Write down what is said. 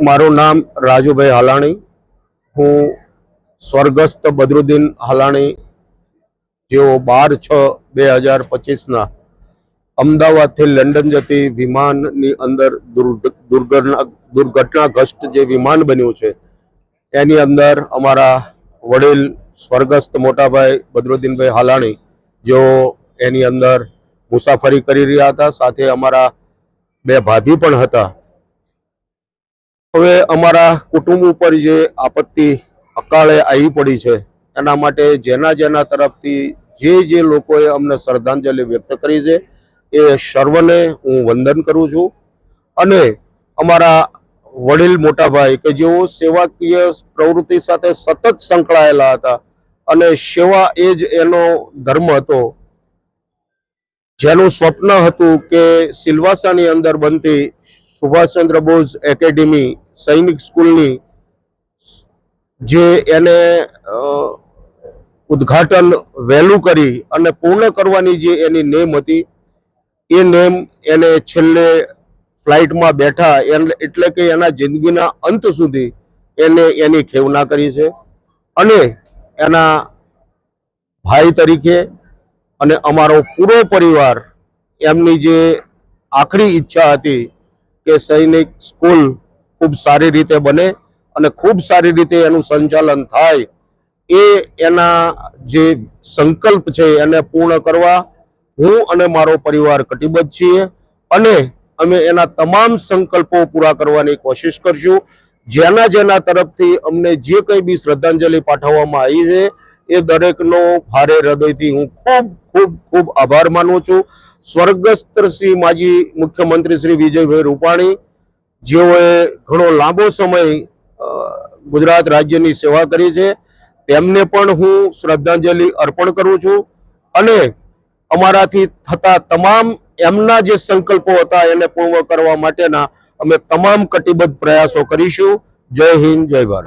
મારું નામ રાજુભાઈ હાલાણી। હું સ્વર્ગસ્થ બદરુદ્દીન હાલાણી જેઓ 12/6/2025 અમદાવાદથી લંડન જતી વિમાનની અંદર દુર્ઘટનાગ્રસ્ત જે વિમાન બન્યું છે એની અંદર અમારા વડીલ સ્વર્ગસ્થ મોટાભાઈ બદરુદ્દીનભાઈ હાલાણી જેઓ એની અંદર મુસાફરી કરી રહ્યા હતા, સાથે અમારા બે ભાભી પણ હતા। હવે અમારા કુટુંબ ઉપર જે આપત્તિ અકાળે આવી પડી છે એના માટે જેના તરફથી જે લોકોએ અમને શ્રદ્ધાંજલિ વ્યક્ત કરી છે એ સર્વને હું વંદન કરું છું। અને અમારા વડીલ મોટાભાઈ કે જેઓ સેવાકીય પ્રવૃત્તિ સાથે સતત સંકળાયેલા હતા અને સેવા એ જ એનો ધર્મ હતો, જેનું સ્વપ્ન હતું કે સિલવાસાની અંદર બનતી સુભાષચંદ્ર બોઝ એકેડેમી સૈનિક સ્કૂલની જે એને ઉદ્ઘાટન વહેલું કરી અને પૂર્ણ કરવાની જે એની નેમ હતી એ નેમ એને છેલ્લે ફ્લાઇટમાં બેઠા એટલે કે એના જિંદગીના અંત સુધી એને એની ખેવના કરી છે। અને એના ભાઈ તરીકે અને અમારો પૂરો પરિવાર એમની જે આખરી ઈચ્છા હતી કે સૈનિક સ્કૂલ ખૂબ સારી રીતે બને અને ખૂબ સારી રીતે એનું સંચાલન થાય, એ એના જે સંકલ્પ છે એને પૂર્ણ કરવા હું અને મારો પરિવાર કટિબદ્ધ છીએ અને અમે એના તમામ સંકલ્પો પૂરા કરવાની કોશિશ કરશું। જેના તરફથી અમને જે કંઈ બી શ્રદ્ધાંજલિ પાઠવવામાં આવી છે એ દરેકનો ભારે હૃદયથી હું ખૂબ ખૂબ ખૂબ આભાર માનું છું। સ્વર્ગસ્થ શ્રી માજી મુખ્યમંત્રી શ્રી વિજયભાઈ રૂપાણી જેઓએ ઘણો લાંબો સમય ગુજરાત રાજ્યની સેવા કરી છે, તેમને પણ હું શ્રદ્ધાંજલિ અર્પણ કરું છું અને અમારાથી થતા તમામ એમના જે સંકલ્પો હતા એને પૂર્ણ કરવા માટેના અમે તમામ કટિબદ્ધ પ્રયાસો કરીશું। જય હિન્દ, જય ભારત।